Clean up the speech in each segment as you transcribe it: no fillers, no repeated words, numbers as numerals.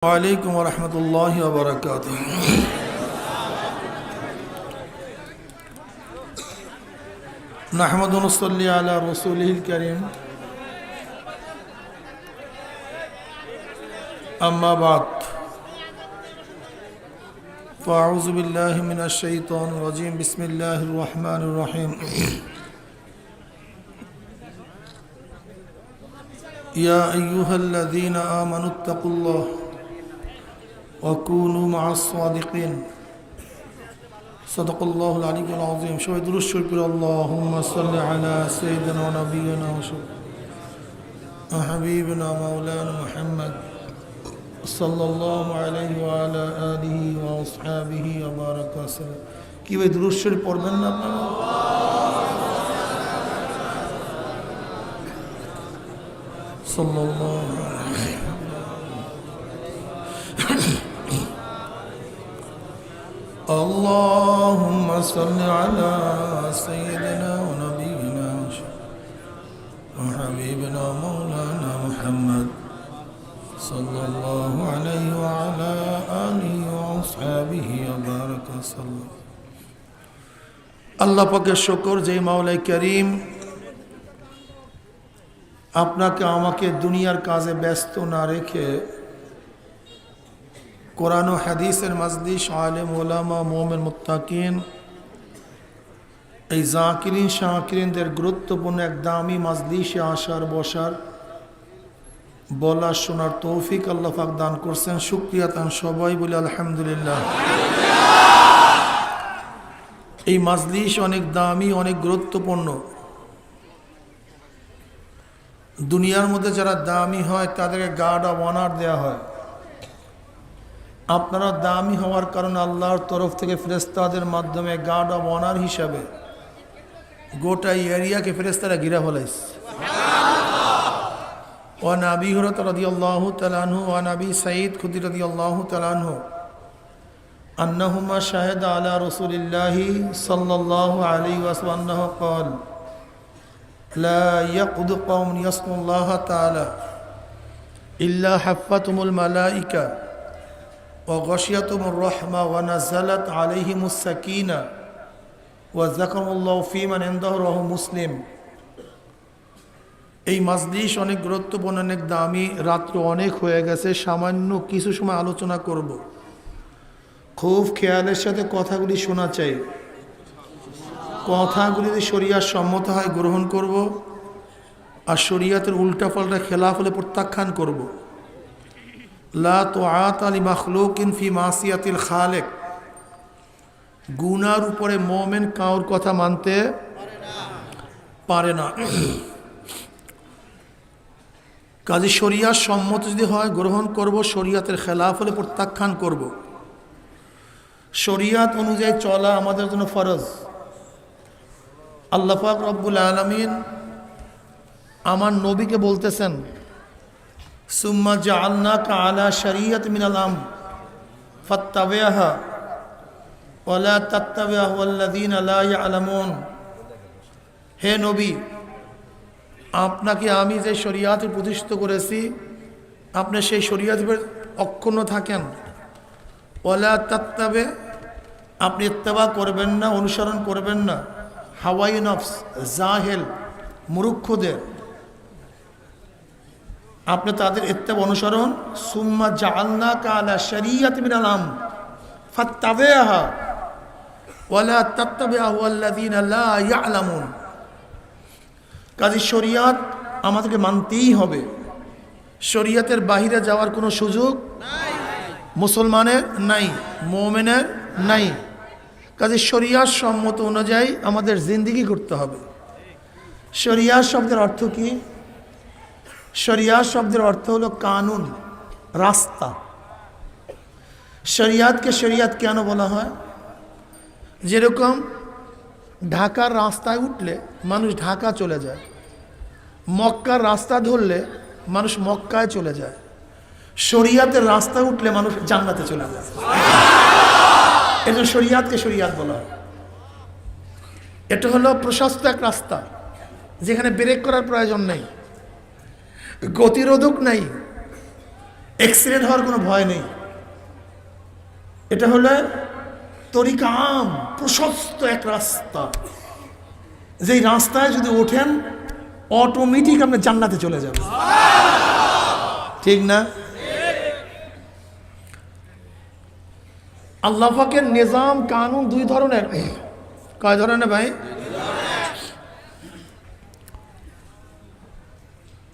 वालेकुम वरहमतुल्लाहि वबरकातुह। नहमदु व नसल्ली अला रसूलिहिल करीम, अम्मा बाद, फ़अऊज़ु बिल्लाहि मिनश शैतानिर रजीम, बिस्मिल्लाहिर रहमानिर रहीम। या अय्युहल्लज़ीना आमनुत्तक़ुल्लाह वकूनू मअस-सादिक़ीन। सदक़ल्लाहुल अलीयुल अज़ीम। सबाई दुरूद शरीफ पढ़ি। अल्लाहुम्मा सल्लि अला सय्यिदिना व नबिय्यिना व हबीबिना मौलाना मुहम्मद सल्लल्लाहु अलैहि व अला आलिहि व अस्हाबिहि व बारक वसल्लम। কি ভাই দুরূদ শরীফ পড়বেন না আপনারা? সাল্লাল্লাহু আলাইহি। اللهم صل على سيدنا ونبينا وحبيبنا مولانا محمد صلى الله عليه وعلى آله وأصحابه وبارك وسلم। আল্লাহ পাকের শুকর যে মাওলাই করিম আপনাকে আমাকে দুনিয়ার কাজে ব্যস্ত না রেখে কোরআন ও হাদিসের মাজলিস, আলেম ওলামা, মুমিন মুত্তাকিন, এই জাকিরিন শাকিরিনদের গুরুত্বপূর্ণ এক দামি মাজলিসে আসার বসার বলার শোনার তৌফিক আল্লাহ পাক দান করছেন। শুকরিয়া তান সবাই বলে আলহামদুলিল্লাহ। এই মাজলিস অনেক দামি, অনেক গুরুত্বপূর্ণ। দুনিয়ার মধ্যে যারা দামি হয় তাদেরকে গার্ড অব অনার দেওয়া হয়। আপনারা দামি হওয়ার কারণে আল্লাহর তরফ থেকে ফেরেশতাদের মাধ্যমে গার্ড অব অনার হিসাবে গোটা এরিয়াকে ফেরেশতারা ঘিরে ফেলাইছে। ওয়ান আবি হুরায়রা রাদিয়াল্লাহু তাআলা আনহু ওয়ান আবি সাঈদ খুদরি রাদিয়াল্লাহু তাআলা আনহু আন্নাহুমা শাহিদা আলা রাসূলিল্লাহি সাল্লাল্লাহু আলাইহি ওয়াসাল্লাম আন্নাহু ক্বাল লা ইয়াকুদু কওমুন ইয়াসকুল্লাহ তাআলা ইল্লা হাফাতুমুল মালাইকা وغشيتهم الرحمة ونزلت عليهم السكينة وذكرهم الله في من عنده رواه মুসলিম। এই মাজলিস অনেক গুরুত্বপূর্ণ, অনেক দামি। রাত্র অনেক হয়ে গেছে, সামান্য কিছু সময় আলোচনা করব। খুব খেয়ালের সাথে কথাগুলি শোনা চাই। কথাগুলি যদি শরিয়াত সম্মত হয় গ্রহণ করব, আর শরিয়াতের উল্টাপাল্টা খেলাফ হলে প্রত্যাখ্যান করব। লা তুআতা লিমাখলুকিন ফি মাসিয়াতিল খালিক। গুনার উপরে মুমিন কাউর কথা মানতে পারে না। কাজে শরিয়াত সম্মত যদি হয় গ্রহণ করব, শরিয়াতের খেলাফ হলে প্রত্যাখ্যান করব। শরিয়াত অনুযায়ী চলা আমাদের জন্য ফরজ। আল্লাহ পাক রব্বুল আলামিন আমার নবীকে বলতেছেন, সুম্মা জাআলনাকা আলা শরিয়াত মিনাল আমর ফাত্তাবি'হা ওয়া লা তাত্তাবি'হা ওয়াল্লাযীনা লা ইয়ালামুন। হে নবী, আপনাকে আমি যে শরিয়াতে প্রতিষ্ঠিত করেছি আপনি সেই শরিয়াতের অক্ষুণ্ণ থাকেন। ওয়া লা তাত্তাবি', আপনি ইত্তেবা করবেন না, অনুসরণ করবেন না হাওয়াই নফস, জাহেল, মূর্খদের। আপনি তাদের ইত্তেবা অনুসরণ। সুম্মা জাআলনাকা আলা শরিয়াত মিনাল আমর ফাত্তাবি'হা ওয়া লা তাত্তাবি'হা ওয়াল্লাযীনা লা ইয়ালামুন। কাজী শরিয়াত আমাদেরকে মানতেই হবে। শরিয়াতের বাহিরে যাওয়ার কোনো সুযোগ মুসলমানের নাই, মুমিনের নাই। কাজী শরিয়াত সম্মত অনুযায়ী আমাদের জিন্দেগি করতে হবে। শরিয়াত শব্দের অর্থ কি? শরিয়াত শব্দের অর্থ হলো কানুন, রাস্তা। শরিয়াতকে শরিয়াত কেন বলা হয়? যেরকম ঢাকার রাস্তায় উঠলে মানুষ ঢাকা চলে যায়, মক্কার রাস্তা ধরলে মানুষ মক্কায় চলে যায়, শরিয়াতের রাস্তায় উঠলে মানুষ জান্নাতে চলে যায়। এজন্য শরিয়াতকে শরিয়াত বলা হয়। এটা হলো প্রশস্ত এক রাস্তা যেখানে ব্রেক করার প্রয়োজন নেই, গতিরোধক নাই, অ্যাক্সিডেন্ট হওয়ার কোনো ভয় নেই। এটা হলো তরিকা আম, প্রশস্ত এক রাস্তা, যেই রাস্তায় যদি ওঠেন অটোমেটিক আপনি জান্নাতে চলে যাবেন, ঠিক না? আল্লাহ পাকের নিজাম কানুন দুই ধরনের। কয় ধরনের ভাই?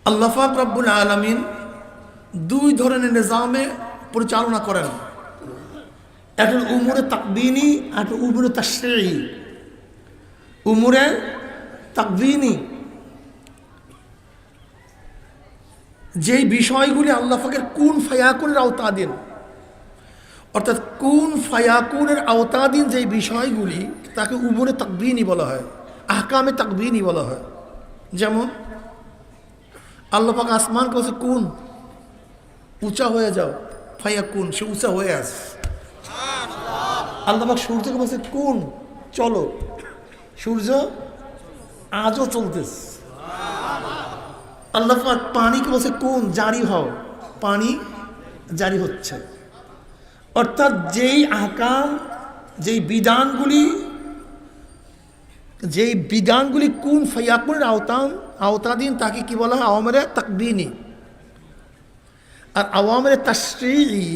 আল্লাহ পাক রব্বুল আলামিন দুই ধরনের নিজামে পরিচালনা করেন, একটা উমুরে তাকবিনী, একটা উমুরে তাশরীঈ। উমুরে তাকবিনী যেই বিষয়গুলি আল্লাহ পাকের কুন ফায়াকুনের আওতাধীন, অর্থাৎ কুন ফায়াকুনের আওতাধীন যেই বিষয়গুলি তাকে উমুরে তাকবিনী বলা হয়, আহকামে তাকবিনী বলা হয়। যেমন আল্লাহ পাক আসমান কাছে কুন, উঁচা হয়ে যাও, ফায়াকুন, সে উঁচা হয়ে আস। আল্লাহ পাক সূর্যকে বলছে কুন, চলো, সূর্য আজও চলতেছে। আল্লাহ পাক পানিকে বলছে কুন, জারি হও, পানি জারি হচ্ছে। অর্থাৎ যেই আহকাম, যেই বিধানগুলি কুন ফায়াকুনের আওতাধীন তাকে কি বলা হয়? আওয়ামরে তাকবিনী। আর আওয়ামরে তাশরীঈ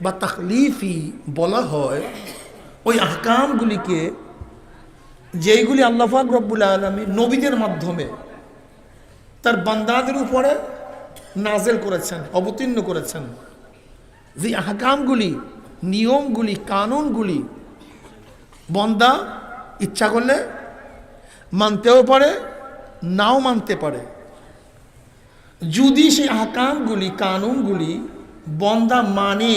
বা তাখলিফি বলা হয় ওই আহকামগুলিকে যেইগুলি আল্লাহ পাক রব্বুল আলামিন নবীদের মাধ্যমে তার বান্দাদের উপরে নাজেল করেছেন, অবতীর্ণ করেছেন। যে আহকামগুলি, নিয়মগুলি, কানুনগুলি বান্দা ইচ্ছা করলে মানতেও পারে, নাও মানতে পারে। যদি সেই আহকামগুলি, কানুনগুলি বান্দা মানে,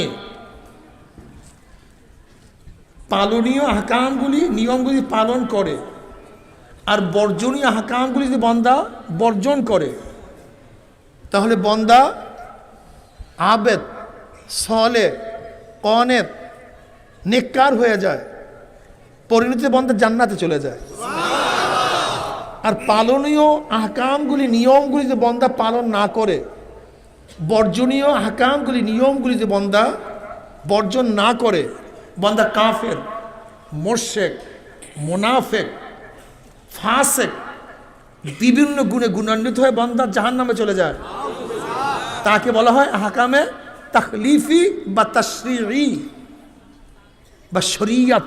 পালনীয় আহকামগুলি, নিয়মগুলি পালন করে, আর বর্জনীয় আহকামগুলি যদি বান্দা বর্জন করে, তাহলে বান্দা আবেদ, সলে, কনেত, নেককার হয়ে যায়, পরিণতিতে বান্দা জান্নাতে চলে যায়। আর পালনীয় আহকামগুলি, নিয়মগুলি যে বান্দা পালন না করে, বর্জনীয় আহকামগুলি, নিয়মগুলি যে বান্দা বর্জন না করে, বান্দা কাফের, মুশরিক, মুনাফিক, ফাসিক, বিভিন্ন গুণে গুণান্বিত হয়ে বান্দা জাহান্নামে চলে যায়। তাকে বলা হয় আহকামে তাখলিফি বা তাশরীঈ বা শরীয়ত,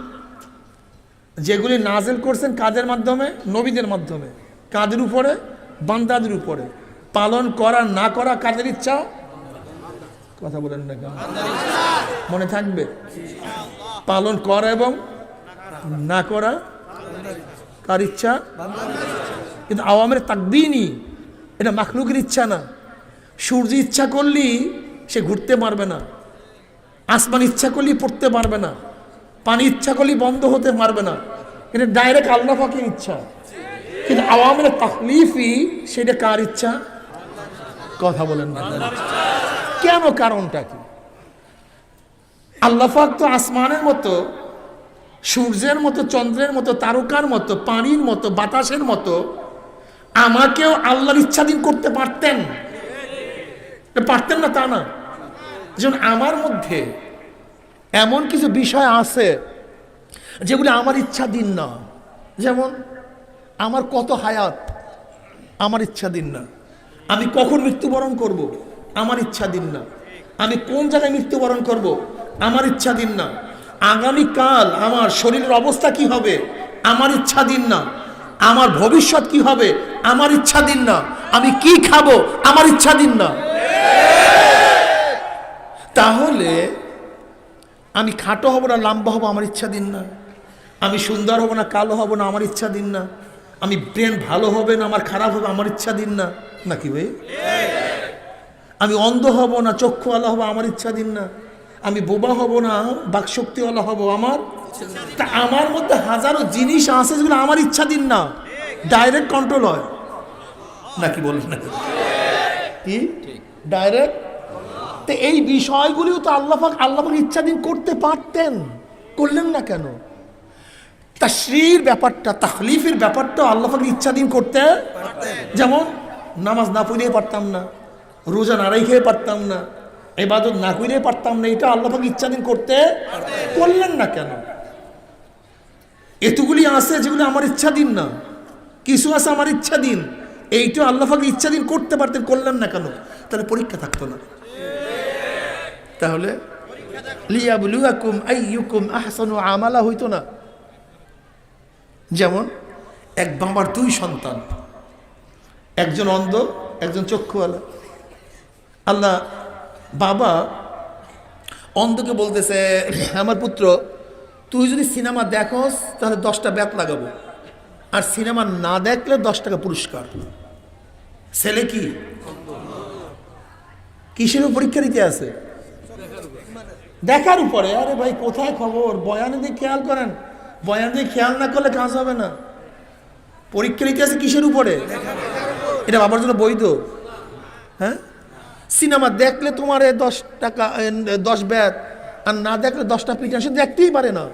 যেগুলি নাজিল করছেন কাদের মাধ্যমে? নবীদের মাধ্যমে। কাদের উপরে? বান্দাদের উপরে। পালন করা না করা কাদের ইচ্ছা? কথা বলেন না কেন? মনে থাকবে? পালন করা এবং না করা কার ইচ্ছা? কিন্তু আওয়ামের তাকবিনী, এটা মাখলুকের ইচ্ছা না। সূর্য ইচ্ছা করলেই সে ঘুরতে পারবে না, আসমান ইচ্ছা করলেই পড়তে পারবে না, পানি ইচ্ছা করলেই বন্ধ হতে পারবে না। এটা ডাইরেক্ট আল্লাহ পাকের ইচ্ছা। কিন্তু আওয়ামের তাকলিফি, সেটা কার ইচ্ছা? কথা বলেন না কেন? কারণটা কি? আল্লাহ পাক তো আসমানের মতো, সূর্যের মতো, চন্দ্রের মতো, তারকার মতো, পানির মতো, বাতাসের মতো আমাকেও আল্লাহর ইচ্ছাধীন করতে পারতেন। পারতেন না তা না, যেমন আমার মধ্যে এমন কিছু বিষয় আছে যেগুলি আমার ইচ্ছাধীন না। যেমন আমার কত হায়াত আমার ইচ্ছাধীন না, আমি কখন মৃত্যুবরণ করব আমার ইচ্ছাধীন না, আমি কোন জায়গায় মৃত্যুবরণ করব আমার ইচ্ছাধীন না, আগামীকাল আমার শরীরের অবস্থা কি হবে আমার ইচ্ছাধীন না, আমার ভবিষ্যৎ কি হবে আমার ইচ্ছাধীন না, আমি কি খাবো আমার ইচ্ছাধীন না। তাহলে আমি খাটো হব না লম্বা হব আমার ইচ্ছাধীন না, আমি সুন্দর হব না কালো হব না আমার ইচ্ছাধীন না, আমি ব্রেন ভালো হবে না আমার খারাপ হবে আমার ইচ্ছাধীন না, নাকি ভাই? আমি অন্ধ হব না চক্ষুওয়ালা হব আমার ইচ্ছাধীন না, আমি বোবা হব না বাকশক্তিওয়ালা হব আমার। তা আমার মধ্যে হাজারো জিনিস আছে যেগুলো আমার ইচ্ছাধীন না, ডাইরেক্ট কন্ট্রোল হয়, নাকি বলেন না? কি ডাইরেক্ট? তো এই বিষয়গুলিও তো আল্লাহ পাক ইচ্ছাধীন করতে পারতেন, করলেন না কেন? তাশরীর ব্যাপারটা, তাখলিফের ব্যাপারটা আল্লাহ পাক ইচ্ছাধীন করতে পারতেন। যেমন নামাজ না পড়িয়ে পারতাম না, রোজা না রেখে পারতাম না, ইবাদত না করে পারতাম না, এটা আল্লাহ পাক ইচ্ছাধীন করতে করলেন না কেন? এতগুলি আছে যেগুলো আমার ইচ্ছাধীন না, কিছু আছে আমার ইচ্ছাধীন, এইটা আল্লাহ পাক ইচ্ছাধীন করতে পারতেন, করলেন না কেন? তাহলে পরীক্ষা থাকতো না। তাহলে লিয়াবলুয়াকুম আইয়ুকুম আহসানু আমালা হইতো না। যেমন এক বাবার দুই সন্তান, একজন অন্ধ একজন চক্ষুওয়ালা। আল্লাহ বাবা অন্ধকে বলতেছে, আমার পুত্র তুই যদি সিনেমা দেখোস তাহলে 10টা বেত লাগাবো, আর সিনেমা না দেখলে 10 টাকা পুরস্কার। ছেলে কি কিসের পরীক্ষা দিতে আছে? দেখার উপরে। আরে ভাই কোথায় খবর? বয়ানে দিয়ে খেয়াল করেন, বয়ান দিয়ে খেয়াল না করলে কাজ হবে না। পরীক্ষা দিতে আছে কিসের উপরে? এটা বাবার জন্য বৈধ? হ্যাঁ, সিনেমা দেখলে তোমার 10 টাকা 10 বেত, আর না দেখলে 10টা পিঠা। সে দেখতেই পারে না,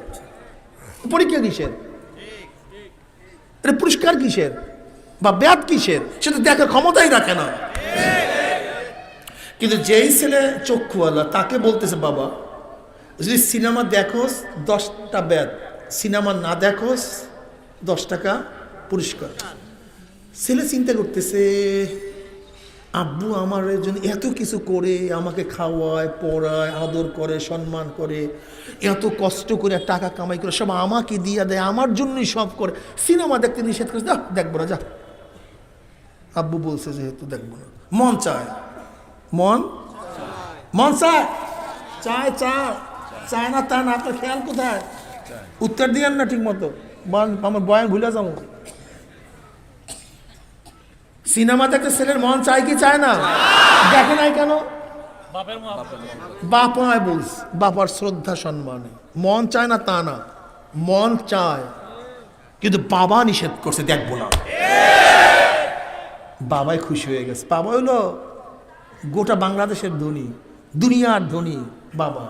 পরীক্ষা কিসের? এটা পুরস্কার কিসের বা বেত কিসের? সে তো দেখার ক্ষমতাই রাখে না। কিন্তু যেই ছেলে চক্ষুওয়ালা তাকে বলতেছে, বাবা যদি সিনেমা দেখোস 10টা বেত, সিনেমা না দেখোস 10 টাকা পুরস্কার। ছেলে চিন্তা করতেছে, আব্বু আমার জন্য এত কিছু করে, আমাকে খাওয়ায়, পড়ায়, আদর করে, সম্মান করে, এত কষ্ট করে টাকা কামাই করে সব আমাকে দিয়ে দেয়, আমার জন্যই সব করে। সিনেমা দেখতে নিষেধ করে, যা দেখবো না, যা। আব্বু বলছে যেহেতু দেখবো না, মন চায়, মন চায়, চায় চায় চায় না তা না। আপনার খেয়াল কোথায়? উত্তর দিয়েন না ঠিক মতো, আমার বয়ান ভুলে যাবো। সিনেমা দেখতে ছেলের মন চায় কি চায় না? দেখে নাই কেন? বাপায় বলছে, বাবার শ্রদ্ধা সম্মানে মন চায় না তা না, মন চায়, কিন্তু বাবা নিষেধ করছে, দেখবো না। বাবাই খুশি হয়ে গেছে। বাবা হলো গোটা বাংলাদেশের ধনী, দুনিয়ার ধনী বাবা।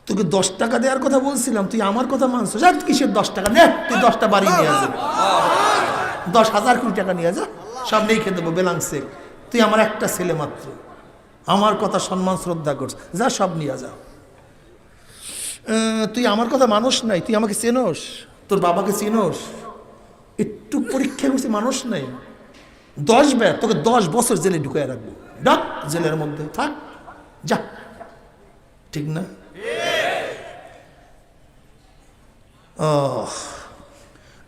তোকে 10 টাকা দেওয়ার কথা বলছিলাম, তুই আমার কথা মানছো? কিসের 10 টাকা? নে তুই 10টা বাড়ি নিয়ে আসে, 10,000 কোটি টাকা নিয়ে যা, সব নেই খেয়ে দেবো বেলাংসে। তুই আমার একটা ছেলে মাত্র, আমার কথা সম্মান শ্রদ্ধা করছ, যা সব নিয়ে যা। তুই আমার কথা মানুষ নাই, তুই আমাকে চেনোস, তোর বাবাকে চিনোস? একটু পরীক্ষা করছি, মানুষ নাই। 10 বেত, তোকে 10 বছর জেলে ঢুকায় রাখবো, ডাক জেলের মধ্যে থাক, যা। ঠিক না?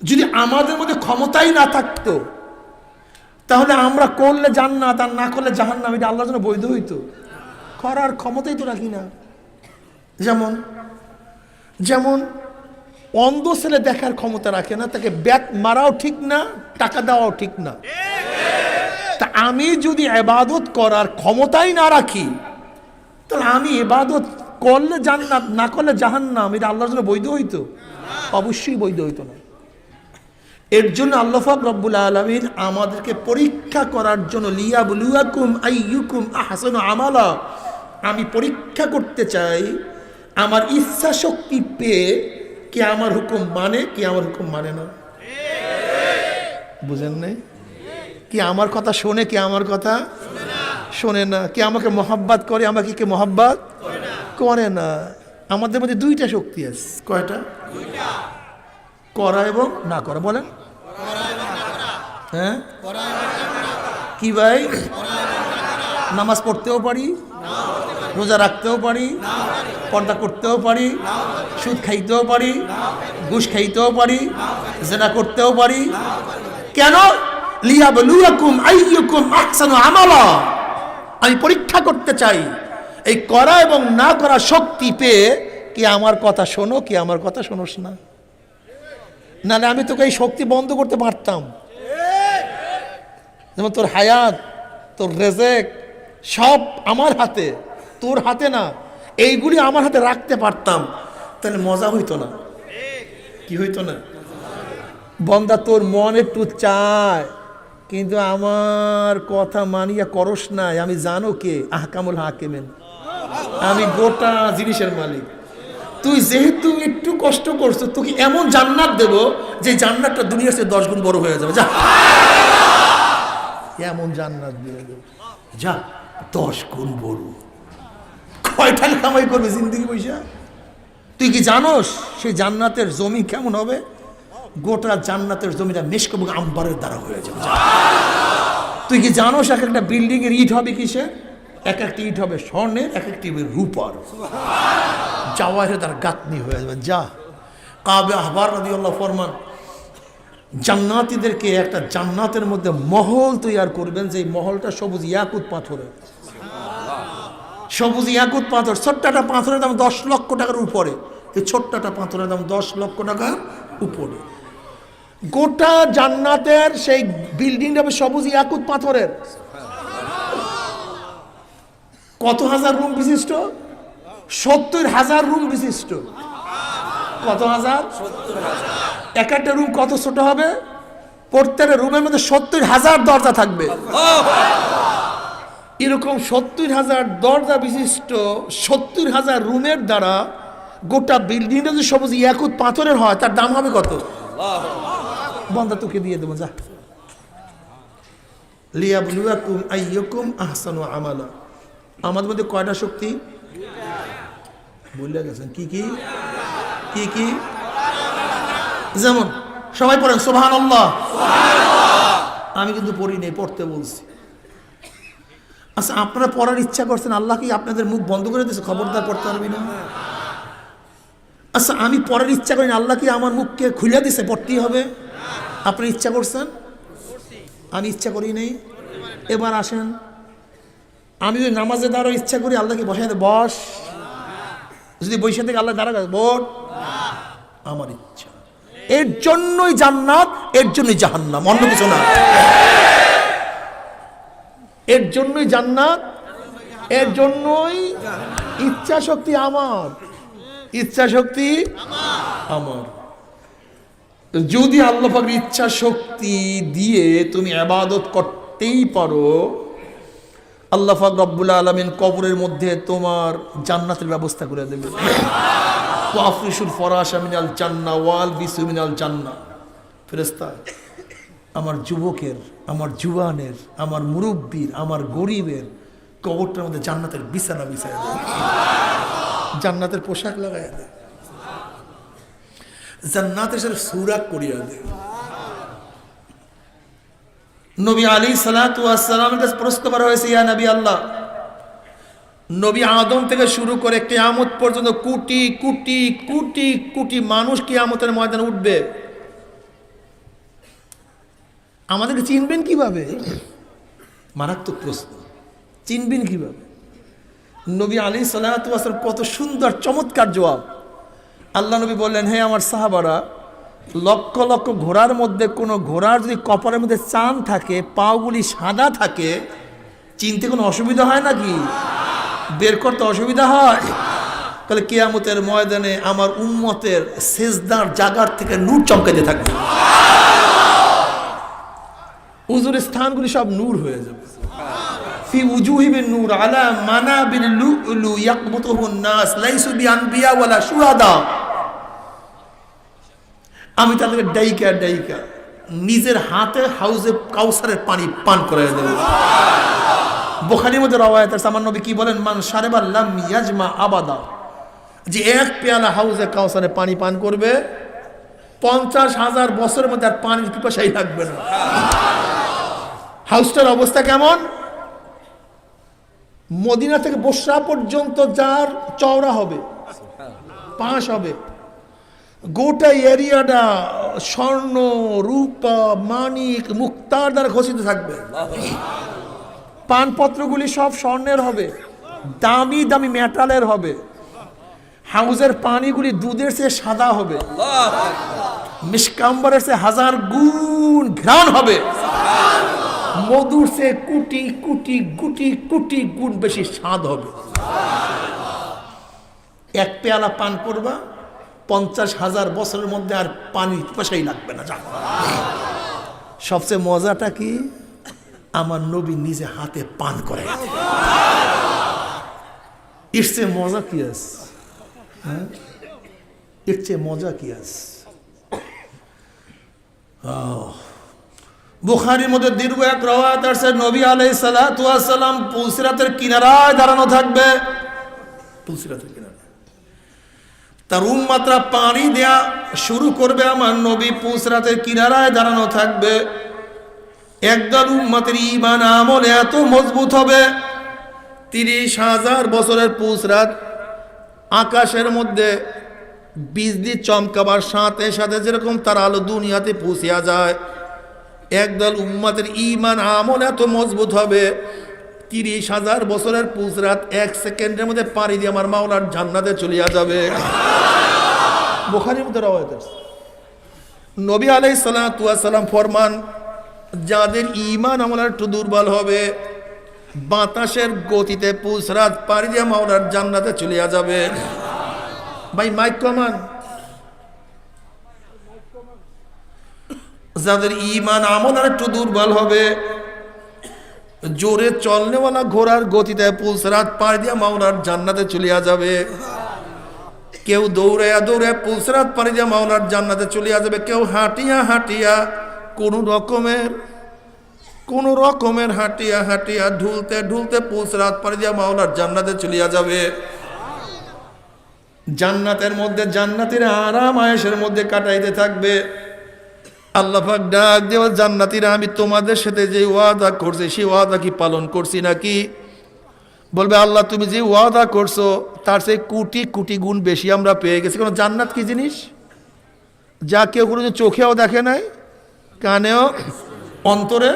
যদি আমাদের মধ্যে ক্ষমতাই না থাকতো, তাহলে আমরা করলে জান্নাত আর না করলে জাহান্নাম, এটা আল্লাহর জন্য বৈধ হইতো? করার ক্ষমতাই তো রাখি না। যেমন অন্ধ ছেলে দেখার ক্ষমতা রাখে না, তাকে ব্যাট মারাও ঠিক না, টাকা দেওয়াও ঠিক না। তা আমি যদি ইবাদত করার ক্ষমতাই না রাখি, তাহলে আমি ইবাদত করলে জান্নাত, না করলে জাহান্নাম, এটা আল্লাহর জন্য বৈধ হইতো? অবশ্যই বৈধ হইতো না। এর জন্য আল্লাহ পাক রব্বুল আলামিন আমাদেরকে পরীক্ষা করার জন্য, লিয়াবলুয়াকুম আইয়ুকুম আহসানু আমালা, আমি পরীক্ষা করতে চাই আমার ইচ্ছা শক্তি পেয়ে কে আমার হুকুম মানে, কে আমার হুকুম মানে না। বুঝেন নাই? কি আমার কথা শোনে, কে আমার কথা শোনে না। কে আমাকে মহাব্বত করে, আমাকে কে মহাব্বত করে না। আমাদের মধ্যে 2টা শক্তি আছে। কয়টা? করা এবং না করা। বলেন হ্যাঁ, কি ভাই? নামাজ পড়তেও পারি, রোজা রাখতেও পারি, পর্দা করতেও পারি, সুদ খাইতেও পারি, ঘুষ খাইতেও পারি, জিনা করতেও পারি। কেন? লিয়াবলুয়াকুম আইয়ুকুম আহসানু আমালা, আমি পরীক্ষা করতে চাই এই করা এবং না করা শক্তি পেয়ে কি আমার কথা শোনো, কি আমার কথা শোনোস না। নাহলে আমি তোকে এই শক্তি বন্ধ করতে পারতাম। যেমন তোর হায়াত, তোর রেজেক সব আমার হাতে, তোর হাতে না। এইগুলি আমার হাতে রাখতে পারতাম, তাহলে মজা হইতো না? কি হইতো না? বন্দা তোর মন একটু চায়, কিন্তু আমার কথা মানিয়া করস নাই। আমি জানো কে? আহকামুল হাকিমিন, আমি গোটা জিনিসের মালিক। তুই যেহেতু একটু কষ্ট করছো, তোকে এমন জান্নাত দেব যে জান্নাতটা দুনিয়ার চেয়ে 10 গুণ বড় হয়ে যাবে। যা, এমন জান্নাত দিয়ে দেব, যা। 10 গুণ বড়। কয় টাকা কামাই করবে জিন্দেগি পয়সা? তুই কি জানোস সেই জান্নাতের জমি কেমন হবে? গোটা জান্নাতের জমিটা মেশক এবং আম্বারের দ্বারা হয়ে যাবে। তুই কি জানোস এক একটা বিল্ডিং এর ইট হবে কিসে? এক একটা ইট হবে স্বর্ণের, এক একটি হবে রূপার, জাওয়াহির তার গাঁথনি হয়ে যাবে। যা কাবে আহবার রাদিয়াল্লাহু ফরমান, জান্নাতীদেরকে একটা জান্নাতের মধ্যে মহল তৈরি করবেন, যে মহলটা সবুজ ইয়াকুত পাথরের। সবুজ ইয়াকুত পাথর, ছোট্ট একটা পাথরের দাম 10 লক্ষ টাকার উপরে। এই ছোট্ট একটা পাথরের দাম 10 লক্ষ টাকার উপরে। গোটা জান্নাতের সেই বিল্ডিংটা হবে সবুজ ইয়াকুত পাথরের। কত হাজার রুম বিশিষ্ট? 70,000 রুম বিশিষ্ট। কত হাজার? 70,000। এক একটা রুম কত ছোট হবে? প্রত্যেকটা রুমের মধ্যে 70,000 দরজা থাকবে। এরকম 70,000 দরজা বিশিষ্ট 70,000 রুমের দ্বারা গোটা বিল্ডিংটা যদি সবুজ ইয়াকুত পাথরের হয়, তার দাম হবে কত? বন্দা তোকে দিয়ে দেবো, যা। লিয়াবলুয়াকুম আইয়ুকুম আহসানু আমালা। আমাদের মধ্যে কয়টা শক্তি বলে গেছেন? কি কি কি কি? যেমন সবাই পড়েন সুবহানাল্লাহ। আমি কিন্তু পড়ি নেই, পড়তে বলছি। আচ্ছা, আপনারা পড়ার ইচ্ছা করছেন, আল্লাহ কি আপনাদের মুখ বন্ধ করে দিয়েছে খবরদার পড়তে পারবি না? আচ্ছা, আমি পড়ার ইচ্ছা করি না, আল্লাহ কি আমার মুখকে খুলে দিছে পড়তেই হবে? আপনি ইচ্ছা করছেন, আমি ইচ্ছা করি নেই। এবার আসেন, আমি যদি নামাজে দাঁড়াও ইচ্ছা করি, আল্লাহ কি বসাই দেয় বস? যদি বসে থেকে আল্লাহ দাঁড়া বট? আমার ইচ্ছা। এর জন্যই জান্নাত, এর জন্যই জাহান্নাম, অন্য কিছু না। এর জন্যই জান্নাত, এর জন্যই ইচ্ছা শক্তি আমার, ইচ্ছা শক্তি আমার। যদি আল্লাহ পাকের ইচ্ছা শক্তি দিয়ে তুমি ইবাদত করতেই পারো, আল্লাহ পাক রব্বুল আলামিন কবরের মধ্যে তোমার জান্নাতের ব্যবস্থা করে দেবে। ওয়াফরিশুল ফরাশা মিনাল জান্নাহ ওয়াল বিসু মিনাল জান্নাহ। ফেরেশতা আমার যুবকের, আমার জুয়ানের, আমার মুরব্বীর, আমার গরিবের কবরটার মধ্যে জান্নাতের বিছানা বিছায় দেয়, জান্নাতের পোশাক লাগাইয়া দেয়, জান্নাতের সাথে সুরাক করিয়া দেয়। নবী আলাইহিস সালাতু ওয়াস সালামের কাছে প্রশ্ন করা হয়েছে, ইয়া নবী আল্লাহ, নবী আদম থেকে শুরু করে কিয়ামত পর্যন্ত কোটি কোটি কোটি কোটি মানুষ কিয়ামতের ময়দানে উঠবে, আমাদেরকে চিনবেন কিভাবে? মারাত্মক প্রশ্ন। চিনবেন কিভাবে? নবী আলাইহিস সালাতু ওয়াস সালাম কত সুন্দর চমৎকার জবাব। আল্লাহ নবী বললেন, হে আমার সাহাবারা, লক্ষ লক্ষ ঘোড়ার মধ্যে কোনো ঘোড়ার যদি কপালের মধ্যে চাঁদ থাকে, পাগুলি সাদা থাকে, চিনতে কোনো অসুবিধা হয় নাকি? বের করতে অসুবিধা হয়? তাহলে কিয়ামতের ময়দানে আমার উম্মতের সেজদার জায়গার থেকে নূর চমকাতে থাকবে, উজুরের স্থানগুলি সব নূর হয়ে যাবে। ফি উজুহিবিন নূর আলা মানাবিল লুলু ইয়াকবুতুহুন নাস লাইসু বিআনবিয়া ওয়ালা শুহাদা। আমি তাদেরকে ডাইকা ডাইকা নিজের হাতে হাউজে কাউসারের পানি পান করায় দেব। বুখারীর মধ্যে রওয়ায়াত আছে, আমার নবী কি বলেন, মান শারিবা লাম ইয়াজমা আবাদা, যে এক পেয়ালা হাউজে কাউসারে পানি পান করবে 50,000 বছরের মধ্যে আর পানির পিপাসাই লাগবে না। হাউসটার অবস্থা কেমন? মদিনা থেকে বসরা পর্যন্ত যার চওড়া হবে, পাশ হবে, গোটা এরিয়াটা স্বর্ণ রূপা মানিক মুক্তার দ্বারা খচিত থাকবে। পানপত্রগুলি সব স্বর্ণের হবে, দামি দামি মেটালের হবে। হাউজের পানিগুলি দুধের চেয়ে সাদা হবে, মিশকাম্বরের চেয়ে 1000 গুণ ঘ্রাণ হবে, মধুর চেয়ে কোটি কোটি কোটি কোটি গুণ বেশি স্বাদ হবে। এক পেয়ালা পান করবা 50,000 বছরের মধ্যে আর পানি পয়সাই লাগবে না। সবচেয়ে মজাটা কি? আমার নবী নিজে হাতে পান করে। এর চেয়ে মজা কি আছে? এর চেয়ে মজা কি আছে? বুখারীর মধ্যে দীর্ঘ এক রওয়ায়াত আছে, নবী আলাইহিস সালাতু ওয়াস সালাম পুলসিরাতের কিনারায় দাঁড়ানো থাকবে। পুলসিরাতের কিনারায় তার উম্মতরা পানি দেয়া শুরু করবে, আমার নবী পুলসিরাতের কিনারায় দাঁড়ানো থাকবে। একদল উম্মতের ঈমান আমল এত মজবুত হবে, 30,000 বছরের পুলসিরাত আকাশের মধ্যে বিজলি চমকাবার সাথে সাথে যেরকম তার আলো দুনিয়াতে পৌঁছিয়া যায়, একদল উম্মতের ঈমান আমল এত মজবুত হবে, 30,000 বছরের পুলসিরাত 1 সেকেন্ডের মধ্যে পানি দিয়ে আমার মাওলার জান্নাতে চলিয়া যাবে। বুখারীর মধ্যে রওয়ায়াত আছে। নবী আলাইহিস সালাতু ওয়াস সালাম ফরমান, যাদের ঈমান আমল একটু দুর্বল হবে, বাতাসের গতিতে পুলসিরাত পানি দিয়ে মাওলার জান্নাতে চলিয়া যাবে। ভাই মাইক কমান। যাদের ঈমান আমল একটু দুর্বল হবে, জোরে চলনেওয়ালা ঘোড়ার গতিতে পুলসিরাত পাড়ি দিয়া মাওলার জান্নাতে চলিয়া যাবে। কেউ দৌড়াইয়া দৌড়ে পুলসিরাত পাড়ি দিয়া মাওলার জান্নাতে চলিয়া যাবে, কেউ হাঁটিয়া হাঁটিয়া কোন রকমের হাঁটিয়া হাঁটিয়া ঢুলতে ঢুলতে পুলসিরাত পাড়ি দিয়া মাওলার জান্নাতে চলিয়া যাবে। জান্নাতের মধ্যে জান্নাতীরা আরাম আয়েশের মধ্যে কাটাইতে থাকবে। আল্লাহ পাক ডাক দেওয়া, জান্নাতীরা আমি তোমাদের সাথে যে ওয়াদা করছি সেই ওয়াদা কি পালন করছি নাকি? বলবে, আল্লাহ তুমি যে ওয়াদা করছো তার সেই কোটি কোটি গুণ বেশি আমরা পেয়ে গেছি। কারণ জান্নাত কি জিনিস, যা কেউ কোনো চোখেও দেখে নাই, কানেও অন্তরে।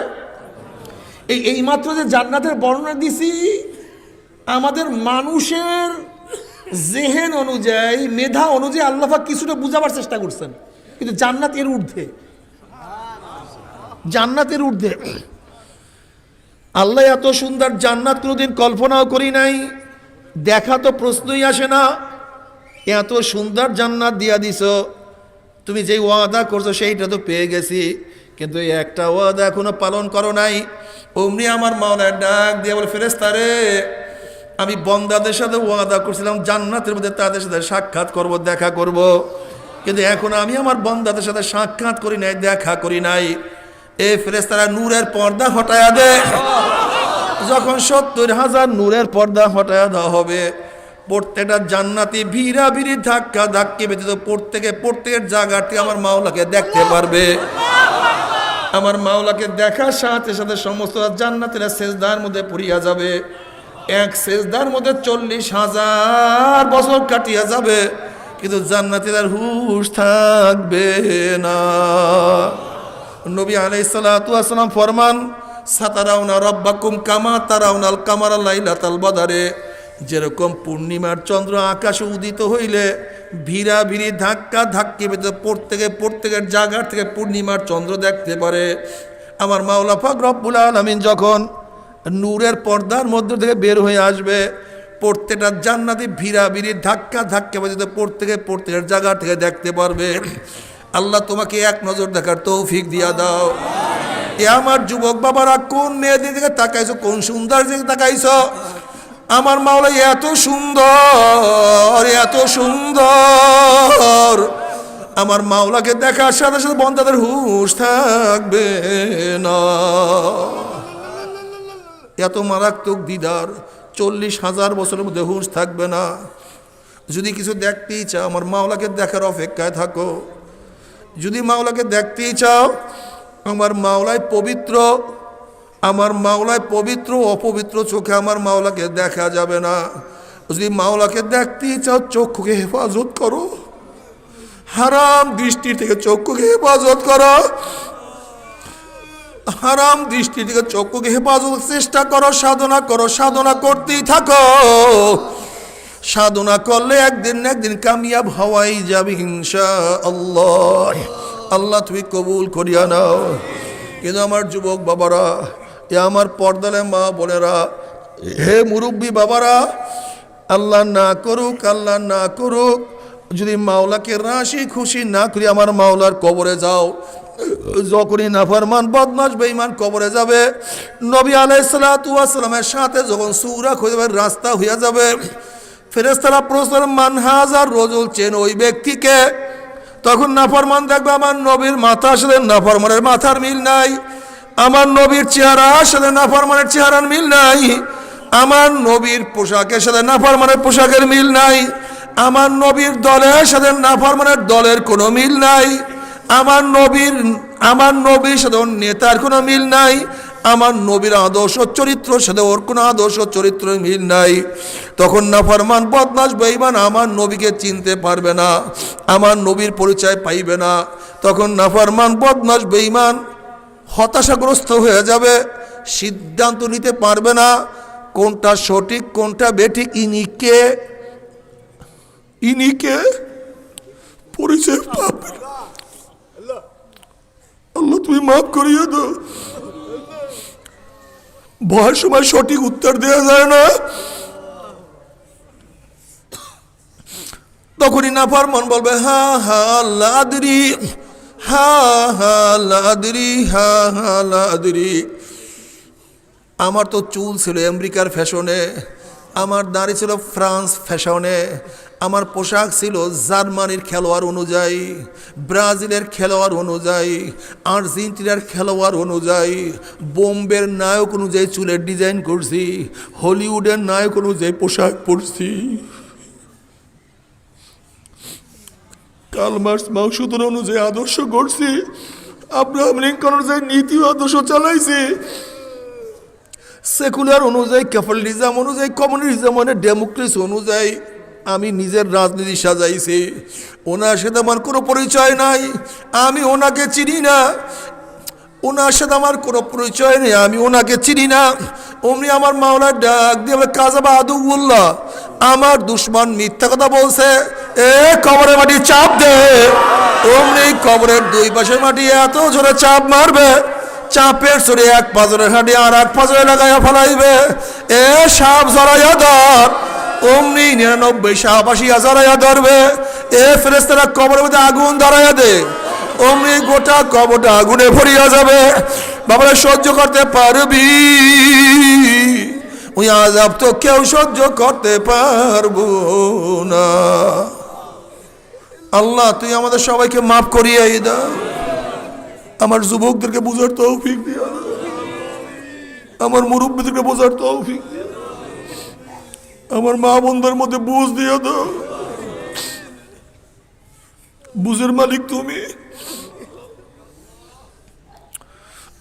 এইমাত্র যে জান্নাতের বর্ণনা দিছি, আমাদের মানুষের জেহেন অনুযায়ী, মেধা অনুযায়ী আল্লাহ পাক কিছুটা বুঝাবার চেষ্টা করছেন, কিন্তু জান্নাত এর ঊর্ধ্বে, জান্নাতের ঊর্ধ্বে। আল্লাহ এত সুন্দর জান্নাত কোনোদিন কল্পনাও করি নাই, দেখা তো প্রশ্নই আসে না। এত সুন্দর জান্নাত দিয়া দিছ, তুমি যে ওয়াদা করছো সেইটা তো পেয়ে গেছি, কিন্তু এই একটা ওয়াদা এখনো পালন করো নাই। অমনি আমার মাওলার ডাক দিয়ে বলে, ফেরেশতারে আমি বন্দাদের সাথে ওয়াদা করছিলাম জান্নাতের মধ্যে তাদের সাথে সাক্ষাৎ করব, দেখা করব, কিন্তু এখন আমি আমার বন্দাদের সাথে সাক্ষাৎ করি নাই, দেখা করি নাই। এই ফেরেশতারা নূরের পর্দা হটায়া দে। যখন 70,000 নূরের পর্দা হটায়া দেওয়া হবে, প্রত্যেকটা জান্নাতি ভিড়া ভিড়ি ধাক্কা ধাক্কি ব্যতীত প্রত্যেকের জায়গা থেকে আমার মাওলাকে দেখতে পারবে। আমার মাওলাকে দেখার সাথে সাথে সমস্ত জান্নাতীরা সেজদার মধ্যে পড়িয়া যাবে। এক সেজদার মধ্যে 40,000 বছর কাটিয়া যাবে, কিন্তু জান্নাতীদের হুঁশ থাকবে না। নবী আলাইহিস সালাতু ওয়াস সালাম ফরমান, সাতারাউনা রাব্বাকুম কামা তারাউনাল কামারা লাইলাতাল বদরে। যেরকম পূর্ণিমার চন্দ্র আকাশে উদিত হইলে ভিড়া ভিড়ি ধাক্কা ধাক্কি ভেতরে প্রত্যেকের জায়গা থেকে পূর্ণিমার চন্দ্র দেখতে পারে, আমার মাওলা পাক রব্বুল আলামিন যখন নূরের পর্দার মধ্য থেকে বের হয়ে আসবে, প্রত্যেকটা জান্নাতি ভিড়া ভিড়ি ধাক্কা ধাক্কা ভেতরে প্রত্যেকের জায়গা থেকে দেখতে পারবে। আল্লাহ তোমাকে এক নজর দেখার তৌফিক দিয়া দাও। এ আমার যুবক বাবারা, কোন মেয়েদের দিকে তাকাইছো, কোন সুন্দর দিকে তাকাইছো? আমার মাওলা এত সুন্দর, এত সুন্দর। আমার মাওলাকে দেখার সাথে সাথে বান্দাদের হুঁশ থাকবে না। এত মারাত্মক দিদার, 40,000 বছরের মধ্যে হুঁশ থাকবে না। যদি কিছু দেখতেই চাও, আমার মাওলাকে দেখার অপেক্ষায় থাকো। যদি মাওলাকে দেখতেই চাও, আমার মাওলায় পবিত্র, আমার মাওলায় পবিত্র, অপবিত্র চোখে আমার মাওলাকে দেখা যাবে না। যদি মাওলাকে দেখতেই চাও, চক্ষুকে হেফাজত করো, হারাম দৃষ্টি থেকে চক্ষুকে হেফাজত করো, হারাম দৃষ্টি থেকে চক্ষুকে হেফাজত চেষ্টা করো, সাধনা করো, সাধনা করতেই থাকো। সাধনা করলে একদিন না একদিন কামিয়াব হওয়াই যাবে ইনশাআল্লাহ। আল্লাহ তুমি কবুল করিয়া নাও। কিন্তু আমার যুবক বাবারা, এ আমার পর্দালে মা বোনেরা, হে মুরব্বী বাবারা, আল্লাহ না করুক, আল্লাহ না করুক, যদি মাওলাকে রাশি খুশি না করি আমার মাওলার কবরে যাও, যখনই নাফরমান বদমাশ বেঈমান কবরে যাবে, নবী আলাইহিস সালাতু ওয়াস সালামের সাথে যখন সূরা হয়ে যাবে, রাস্তা হইয়া যাবে, ফেরেশতারা প্রশ্ন মান হাজার রজুল, চেন ওই ব্যক্তিকে? তখন নাফরমান দেখবে আমার নবীর মাথার সাথে নাফরমানের মাথার মিল নাই। আমার নবীর চেহারার সাথে নাফরমানের চেহারার মিল নাই, আমার নবীর পোশাকের সাথে নাফরমানের পোশাকের মিল নাই, আমার নবীর দলের সাথে নাফরমানের দলের কোনো মিল নাই, আমার নবীর সাথে ওর নেতার কোনো মিল নাই, আমার নবীর আদর্শ চরিত্রের সাথে ওর কোনো আদর্শ চরিত্রের মিল নাই। তখন নাফরমান বদমাশ বেঈমান আমার নবীকে চিনতে পারবে না, আমার নবীর পরিচয় পাইবে না। তখন নাফরমান বদমাশ বেঈমান হতাশাগ্রস্ত হয়ে যাবে, সিদ্ধান্ত নিতে পারবে না কোনটা সঠিক কোনটা বেঠিক। ইনিকে পরিচয় পাবে না। আল্লাহ তুমি মাফ করিয়ে দাও। ভয়ের সময় সঠিক উত্তর দেওয়া যায় না, তখনই নাফরমান বলবে হা হা লা আদরি, হা হা লা আদরি, হা হা লা আদরি। আমার তো চুল ছিল আমেরিকার ফ্যাশনে, আমার দাড়ি ছিল ফ্রান্স ফ্যাশনে, আমার পোশাক ছিল জার্মানির খেলোয়াড় অনুযায়ী, ব্রাজিলের খেলোয়াড় অনুযায়ী, আর্জেন্টিনার খেলোয়াড় অনুযায়ী, বোম্বের নায়ক অনুযায়ী চুলের ডিজাইন করছি, হলিউডের নায়ক অনুযায়ী পোশাক পরছি, কার্ল মার্কস মাউসুদন অনুযায়ী আদর্শ করছি, আব্রাহাম লিঙ্কন অনুযায়ী নীতি আদর্শ চালাইছি, সেকুলার অনুযায়ী, ক্যাপিটালিজম অনুযায়ী, কমিউনিজম মানে ডেমোক্রেসি অনুযায়ী আমি নিজের রাজনীতি সাজাইছি। ওনার সাথে আমার কোনো পরিচয় নাই, আমি ওনাকে চিনি না, ওনার সাথে আমার কোনো পরিচয় নেই, আমি ওনাকে চিনি না। অমনি আমার মাওলার ডাক দিয়ে কাযাবা আদুউল্লাহ, আমার দুশ্মন মিথ্যা কথা বলছে, এ কবরের মাটি চাপ দে। অমনি কবরের দুই পাশের মাটি এত জোরে চাপ মারবে, চাপের সরে এক পাজরের হাঁটি আর এক পাজরে লাগাইয়া ফেলাইবে, এ সাপ জড়াইয়া ধর। অমনি 99 সাপ আসিয়া জড়াইয়া ধরবে, এ ফেরেশতারা কবরের মধ্যে আগুন ধরাইয়া দে। অমনি গোটা কবরটা আগুনে ভরিয়া যাবে। বাবারা সহ্য করতে পারবি? ওই আযাব তো কেউ সহ্য করতে পারবো না। আল্লাহ তুই আমাদের সবাইকে মাফ করিয়ে দাও, আমার যুবকদেরকে বোঝার তৌফিক দিয়া, আমার মুরব্বীদেরকে বোঝার তৌফিক দিয়া, আমার মা বোনদের মধ্যে বুঝ দিয়ে দাও। বুঝের মালিক তুমি।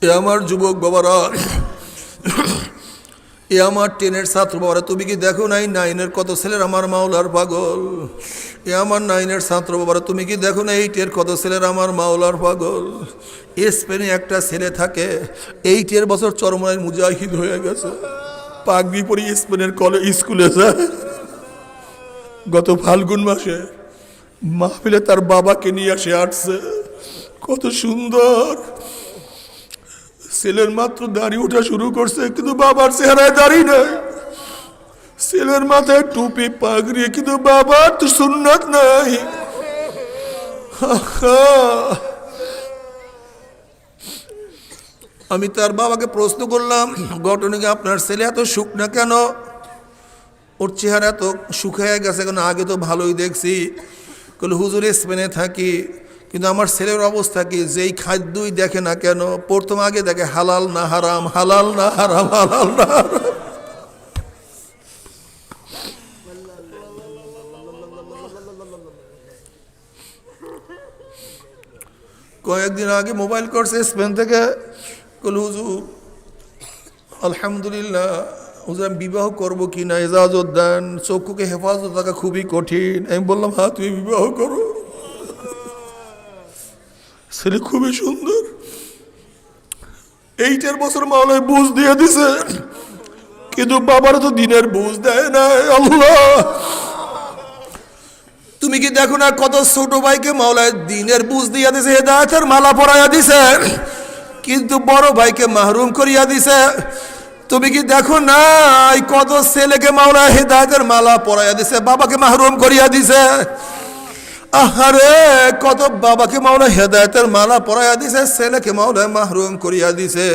এ আমার যুবক বাবারা, এ আমার 10-এর ছাত্র বাবারা, তুমি কি দেখো নাই 9-এর কত ছেলের আমার মাওলার পাগল? এ আমার 9-এর ছাত্র বাবারা, তুমি কি দেখো না 8-এর কত ছেলের আমার মাওলার পাগল? স্পেনে একটা ছেলে থাকে, 8 বছর চরমনায় মুজাহিদ হয়ে গেছে, পাগড়ি পরি স্পেনের স্কুলে যায়। গত ফাল্গুন মাসে মাহফিলে তার বাবাকে নিয়ে আসে আসছে, কত সুন্দর। ছেলের মাত্র দাড়ি ওঠা শুরু করছে, কিন্তু বাবার চেহারায় দাড়ি নাই। ছেলের মাথায় টুপি পাগড়ি, কিন্তু বাবার তো সুন্নাত নাই। আমি তার বাবাকে প্রশ্ন করলাম, ঘটনাকে আপনার ছেলে এত শুকনা কেন? ওর চেহারা এত শুকিয়ে গেছে কেন? আগে তো ভালোই দেখছি। বলে হুজুর স্পেনে থাকি, কিন্তু আমার ছেলের অবস্থা কি, যেই খাদ্যই দেখে না কেন প্রথম আগে দেখে হালাল না হারাম, হালাল না হারাম, হালাল না হারাম। কয়েকদিন আগে মোবাইল করছে স্পেন থেকে, বলে হুজুর আলহামদুলিল্লাহ, হুজুর আমি বিবাহ করবো কি না ইজাজত দেন, চক্ষুকে হেফাজত থাকা খুবই কঠিন। আমি বললাম হ্যাঁ তুমি বিবাহ করো, ছেলে খুবই সুন্দর। 8 বছর মাওলায় বুঝ দিয়ে দিছে, কিন্তু বাবার তো দিনের বুঝ দেয় না। আল্লাহ তুমি কি দেখো না কত ছোট ভাইকে মাওলায় দিনের বুঝ দিয়া দিছে, হেদায়েতের মালা পরাইয়া দিছে, কিন্তু বড় ভাইকে মাহরুম করিয়া দিছে। তুমি কি দেখো না কত ছেলেকে মাওলায় হেদায়েতের মালা পরাইয়া দিছে, বাবাকে মাহরুম করিয়া দিছে। আহারে কত বাবাকে মাওলায় হেদায়েতের মালা পরাইয়া দিছে, ছেলেকে মাওলায় মাহরুম করিয়া দিছে।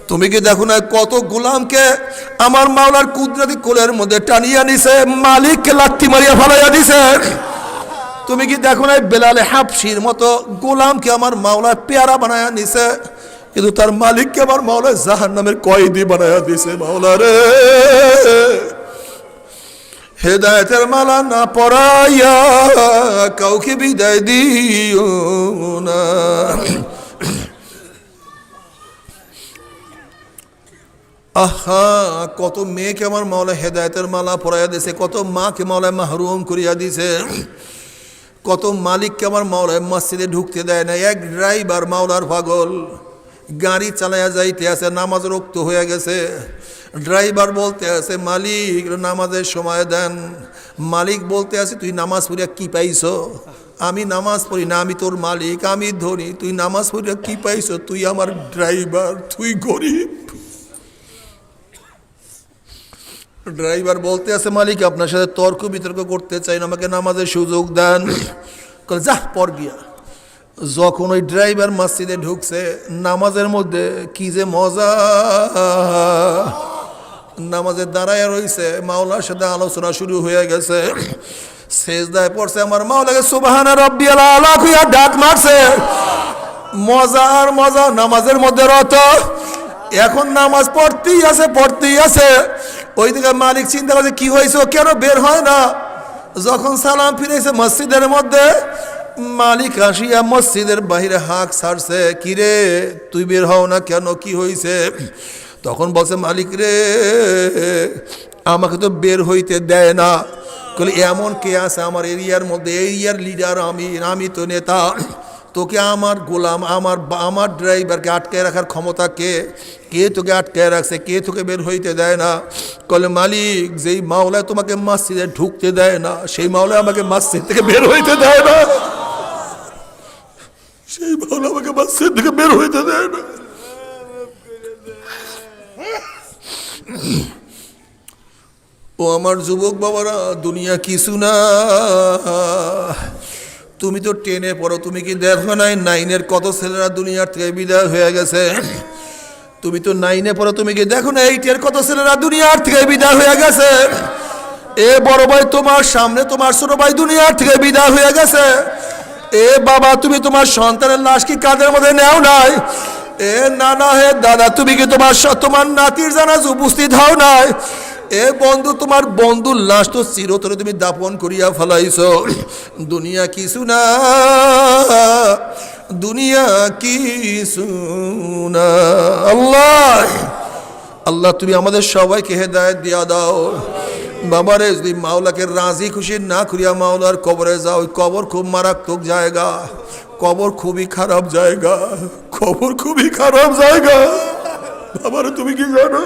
তুমি কি দেখো না কত গোলামকে আমার মাওলার কুদরতি কোলের মধ্যে টানিয়া নিছে, মালিককে লাথি মারিয়া ফেলাইয়া দিছে। তুমি কি দেখো না বেলালে হাবশির মতো গোলামকে আমার মাওলা পেয়ারা বানায়া নিছে। কিন্তু তার মালিককে আমার মাওলা জাহান্নামের কয়েদি বানায়া দিছে। মাওলা রে, হেদায়েতের মালা না পরাইয়া কাউকে বিদায় দিও না। আহা, কত মেয়েকে আমার মাওলা হেদায়েতের মালা পরাইয়া দিছে, কত মাকে মাওলা মাহরুম করিয়া দিছে, কত মালিককে আমার মাওলায় মসজিদে ঢুকতে দেয় না। এক ড্রাইভার মাওলার পাগল, গাড়ি চালাইয়া যাইতে আছে, নামাজ রক্ত হয়ে গেছে। ড্রাইভার বলতে আছে, মালিক নামাজের সময় দেন। মালিক বলতে আছে, তুই নামাজ পড়িয়া কি পাইছো? আমি নামাজ পড়ি না, আমি তোর মালিক, আমি ধনী, তুই নামাজ পড়িয়া কি পাইছো? তুই আমার ড্রাইভার, তুই গরিব। ড্রাইভার বলতে আছে, মালিক আপনার সাথে তর্ক বিতর্ক করতে চাই না, আমাকে নামাজের সুযোগ দেন। যা পর গিয়া। যখন ওই ড্রাইভার মসজিদে ঢুকছে, নামাজের মধ্যে কি যে মজা, নামাজের দাঁড়ায় রইছে, মাওলার সাথে আলোচনা শুরু হয়ে গেছে। সেজদায় পড়ছে, আমার মাওলাকে সুবহান রাব্বিয়াল আলা কইয়া ডাক মারছে। মজা আর মজা, নামাজের মধ্যে রত। এখন নামাজ পড়তেই আছে। ওইদিকে মালিক চিন্তা করছে, কি হয়েছে, কেন বের হয় না? যখন সালাম ফিরেছে মসজিদের মধ্যে, মালিক আসিয়া মসজিদের বাহিরে হাঁক ছাড়ছে, কিরে তুই বের হও না কেন, কি হয়েছে? তখন বলছে, মালিক রে, আমাকে তো বের হইতে দেয় না। বলে, এমন কে আছে আমার এরিয়ার মধ্যে? এরিয়ার লিডার আমি তো নেতা। তোকে আমার গোলাম, আমার ড্রাইভারকে আটকায় রাখার ক্ষমতা কে তোকে আটকায় রাখছে? কে তোকে বের হইতে দেয় না? বলে, মালিক যেই মাওলায় তোমাকে মসজিদে ঢুকতে দেয় না, সেই মাওলায় আমাকে মসজিদ থেকে বের হইতে দেয় না। সেই মাওলা আমাকে মসজিদ থেকে বের হইতে দেয় না। ও আমার যুবক বাবারা, দুনিয়া কিছু না। তুমি তো টেনে পড়ো, তুমি কি দেখো নাই 9-এর কত ছেলেরা দুনিয়ার থেকে বিদায় হয়ে গেছে? তুমি তো 9-এ পড়ো, তুমি কি দেখো না 8-এর কত ছেলেরা দুনিয়ার থেকে বিদায় হয়ে গেছে? এ বড় ভাই, তোমার সামনে তোমার ছোট ভাই দুনিয়ার থেকে বিদায় হয়ে গেছে। এ বাবা, তুমি তোমার সন্তানের লাশ কি কাঁধের মধ্যে নেও নাই? এ নানা, হে দাদা, তুমি কি তোমার নাতির জানাজ উপস্থিত হও নাই? এ বন্ধু, তোমার বন্ধুর লাশ তো চিরতরে তুমি দাপন করিয়া ফেলাইছো। দুনিয়া কিছু না, দুনিয়া কিছু না। আল্লাহ তুমি আমাদের সবাইকে হেদায়েত দিয়া দাও। বাবারে, যদি মাওলাকে রাজি খুশি না করিয়া মাওলার কবরে যাও, ওই কবর খুব মারাত্মক জায়গা, কবর খুবই খারাপ জায়গা, কবর খুবই খারাপ জায়গা। বাবারে, তুমি কি জানো,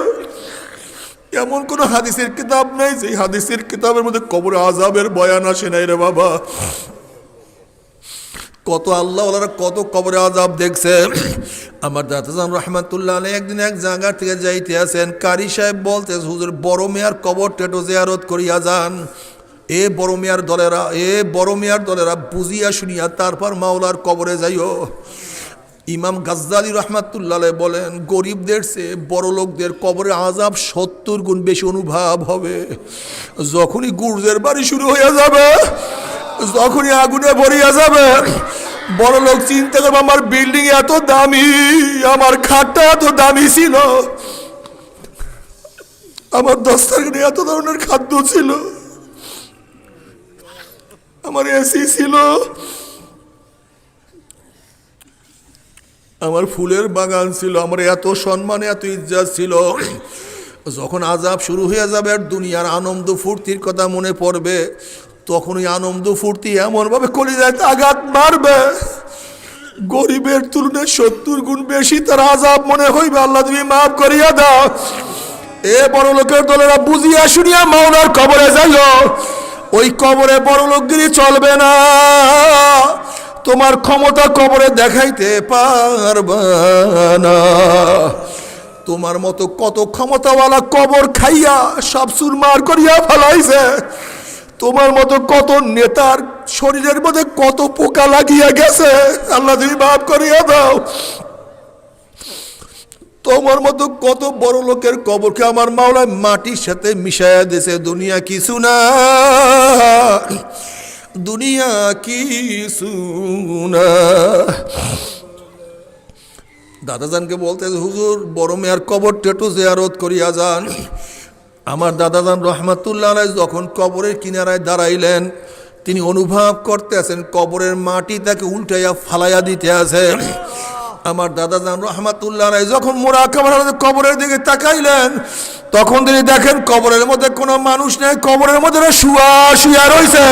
এমন কোন হাদিসের কিতাব নাই যে হাদিসের কিতাবের মধ্যে কবর আযাবের বয়ান আসে নাই রে বাবা। কত আল্লাহ ওনারা কত কবরে আযাব দেখছে। আমার দাদাজান রহমাতুল্লাহ আলাইহি একদিন এক জায়গা থেকে যাইতে আছেন, কারি সাহেব বলতে, হুজুর বড় মিয়ার কবর টেটো জিয়ারত করিয়া যান। এ বড় মিয়ার দলেরা বুঝিয়া শুনিয়া তারপর মাওলার কবরে যাইও। ইমাম গাজ্জালি রহমাতুল্লাহ আলাইহি বলেন, গরিবদের চেয়ে বড় লোকদের কবরে আযাব 70 গুণ বেশি অনুভব হবে। যখনই গুর্জের বাড়ি শুরু হইয়া যাবে, যখনই আগুনে ভরিয়া যাবে, বড় লোক চিন্তা করবে, আমার বিল্ডিং এত দামি, আমার খাটটা এত দামি ছিল, আমার দস্তারখানে এত ধরনের খাদ্য ছিল, আমার এসি ছিল, আমার ফুলের বাগান ছিল, আমার এত সম্মান, এত ইজ্জত ছিল। যখন আযাব শুরু হয়ে যাবে আর দুনিয়ার আনন্দ ফুর্তির কথা মনে পড়বে, তখন ওই আনন্দ ফুর্তি এমনভাবে কলিজায় আঘাত মারবে, গরিবের তুলনায় 70 গুণ বেশি তার আযাব মনে হইবে। আল্লাহ তুমি মাফ করিয়া দাও। এ বড় লোকের দলেরা বুঝিয়া শুনিয়া মাওলার কবরে যাইও। ওই কবরে বড় লোকগিরি চলবে না, তোমার ক্ষমতা কবরে দেখাইতে পারবা না। তোমার মতো কত ক্ষমতাওয়ালা কবর খাইয়া সব চুরমার করিয়া ফেলাইছে। তোমার মতো কত নেতার শরীরের মধ্যে কত পোকা লাগিয়া গেছে, আল্লাহ তুমি মাফ করিয়া দাও। তোমার মতো কত বড় লোকের কবরকে আমার মাওলা মাটির সাথে মিশাইয়া দিয়েছে। দুনিয়া কিছু না, দুনিয়া কিছু না। দাদাজানকে বলতেছে, হুজুর বড় মেয়ার কবরটা একটু জিয়ারত করিয়া যান। আমার দাদাজান রহমাতুল্লাহ আলাইহি যখন কবরের কিনারায় দাঁড়াইলেন, তিনি অনুভব করতে আছেন কবরের মাটি তাকে উল্টাইয়া ফালাইয়া দিতে আছে। আমার দাদাজান রহমাতুল্লাহ আলাইহি যখন মুরাকাবার কবরের দিকে তাকাইলেন, তখন তিনি দেখেন কবরের মধ্যে কোনো মানুষ নেই, কবরের মধ্যে শুয়া রয়েছে।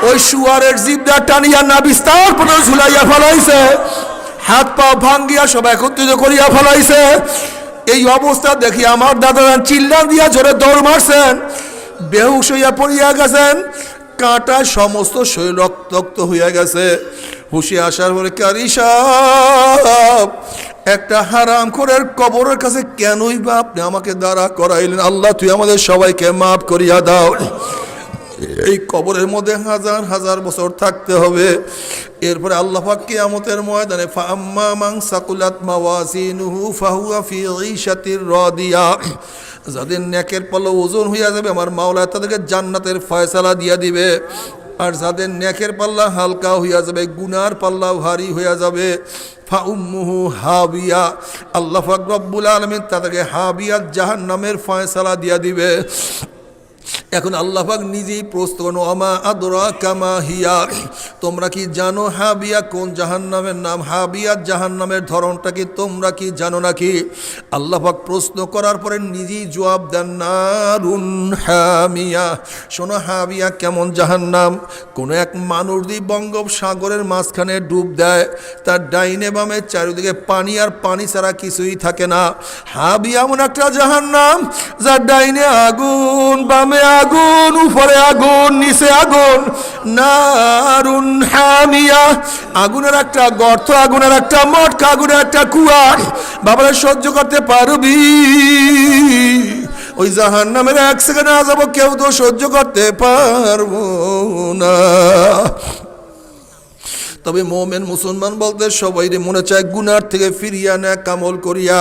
ওই শুয়ারের জিবটা টানিয়া না বিস্তার করে ঝুলাইয়া ফেলাইছে, হাত পা ভাঙ্গিয়া সব একত্রিত করিয়া ফেলাইছে। এই অবস্থা দেখি আমার দাদাজান চিল্লা দিয়া জোরে দৌড় মারছেন, বেহুশ হইয়া পড়িয়া গেছেন, কাঁটায় সমস্ত শরীর রক্তাক্ত হইয়া গেছে। হুশে আসার পরে, কারি সাহেব, একটা হারাম খোরের কবরের কাছে কেনই বা আপনি আমাকে দাঁড়া করাইলেন? আল্লাহ তুই আমাদের সবাইকে মাফ করিয়া দাও। এই কবরের মধ্যে হাজার হাজার বছর থাকতে হবে। এরপরে আল্লাহ পাক কিয়ামতের ময়দানে ফাআম্মা মান সাকুলাত মাওয়াজিনুহু ফাহুয়া ফি ঈশাতির রাদিয়া, যাদের নেকের পাল্লা ওজন হইয়া যাবে আমার মাওলা তাদেরকে জান্নাতের ফয়সালা দিয়া দিবে। আর যাদের নেকের পাল্লা হালকা হইয়া যাবে, গুনার পাল্লা ভারী হইয়া যাবে, ফাউম্মুহু হাবিয়া, আল্লাহ পাক রব্বুল আলামিন তাদেরকে হাবিয়াত জাহান্নামের ফয়সালা দিয়া দিবে। এখন আল্লাহ পাক নিজেই প্রশ্ন করেন, আমা আদরাকা মা হিয়া, তোমরা কি জানো হাবিয়া কোন জাহান্নামের নাম? হাবিয়া জাহান্নামের ধরনটা কি তোমরা কি জানো নাকি? আল্লাহ পাক প্রশ্ন করার পরে নিজেই জবাব দেন, নারুন হামিয়া। শোনো হাবিয়া কেমন জাহান্নাম। কোনো এক মানুষ যদি বঙ্গোপসাগরের মাঝখানে ডুব দেয়, তার ডাইনে বামে চারিদিকে পানি আর পানি ছাড়া কিছুই থাকে না। হাবিয়া এমন একটা জাহান্নাম যার ডাইনে আগুন, বামে আগুন, উপরে আগুন, নিচে আগুন। নারুন হামিয়া, আগুনের একটা গর্ত, আগুনের একটা মটকা, আগুনের একটা কুয়া। বাবারা সহ্য করতে পারবি? ওই জাহান্নামের এক সেকেন্ড না যাবো, কেউ তো সহ্য করতে পারবো না। তবে মোমেন মুসলমান বলতে সবাইরই মনে চায় গুনার থেকে ফিরিয়া নেক আমল করিয়া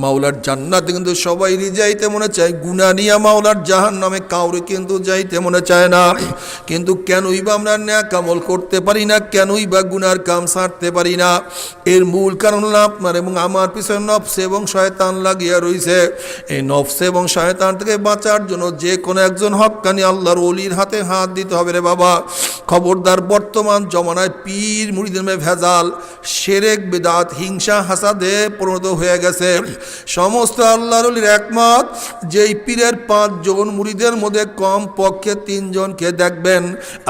মাওলার জান্নাতে, কিন্তু সবাইরই যাইতে মনে চায় গুনাহ নিয়া মাওলার জাহান্নামে কাউরে কিন্তু যাইতে মনে চায় না। কিন্তু কেনই বা আমরা নেক আমল করতে পারি না, কেনই বা গুনার কাম ছাড়তে পারি না? এর মূল কারণ হলো আপনার এবং আমার পিছনে নফস এবং শয়তান লাগিয়া রয়েছে। এই নফস এবং শয়তান থেকে বাঁচার জন্য যে কোনো একজন হক্কানি আল্লাহর ওলির হাতে হাত দিতে হবে রে বাবা। খবরদার, বর্তমান জমানায় পীর মুরিদের মধ্যে ভেজাল, শিরক, বিদআত, হিংসা, হাসাদে পরিণত হয়ে গেছে। সমস্ত আল্লাহর ওলির একমত, যেই পীরের 5 জন মুরিদের মধ্যে কম পক্ষে 3 জনকে দেখবেন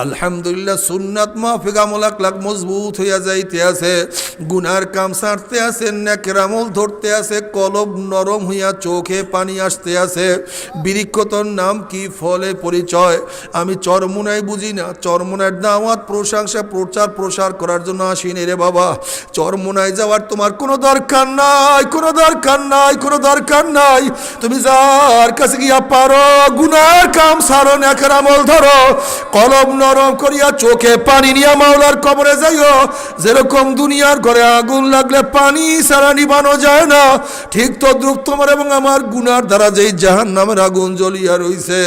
আলহামদুলিল্লাহ সুন্নাত মাফিক আমল আখলাক মজবুত হইয়া যাইতে আছে, গুনার কাম ছাড়তে আছে, নেকের আমল ধরতে আছে, কলব নরম হইয়া চোখে পানি আসতে আছে। বৃক্ষ তোর নাম কি, ফলে পরিচয়। আমি চরমুনাই বুঝি না, চরমুনার দাওয়াত প্রশংসা প্রচার প্রসার করার জন্য আসিনি রে বাবা। চরমুনায় যাওয়ার তোমার কোনো দরকার নাই, কোনো দরকার নাই, কোনো দরকার নাই। তুমি যার কাছে গিয়া পারো গুনার কাম সারো, নেকের আমল ধরো, কলব নরম করিয়া চোখে পানি নিয়া মাওলার কবরে যাইও। যেরকম দুনিয়ার ঘরে আগুন লাগলে পানি ছাড়া নিবানো যায় না, ঠিক তদ্রুপ তোমার এবং আমার গুনার দ্বারা যেই জাহান্নামের আগুন জ্বলিয়া রইছে,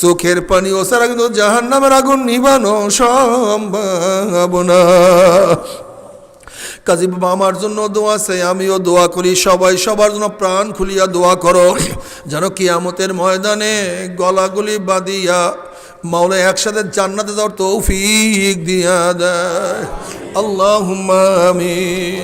চোখের পানি ও ছাড়া কিন্তু জাহান্নামের আগুন নিবানো সম্ভব না। কাজী বাবা আমার জন্য দোয়া চাই, আমিও দোয়া করি, সবাই সবার জন্য প্রাণ খুলিয়া দোয়া করো, যেন কিয়ামতের ময়দানে গলাগলি বাঁধিয়া মাওলা একসাথে জান্নাতে যাওয়ার তৌফিক দিয়া দেয়। আল্লাহুম্মা আমিন।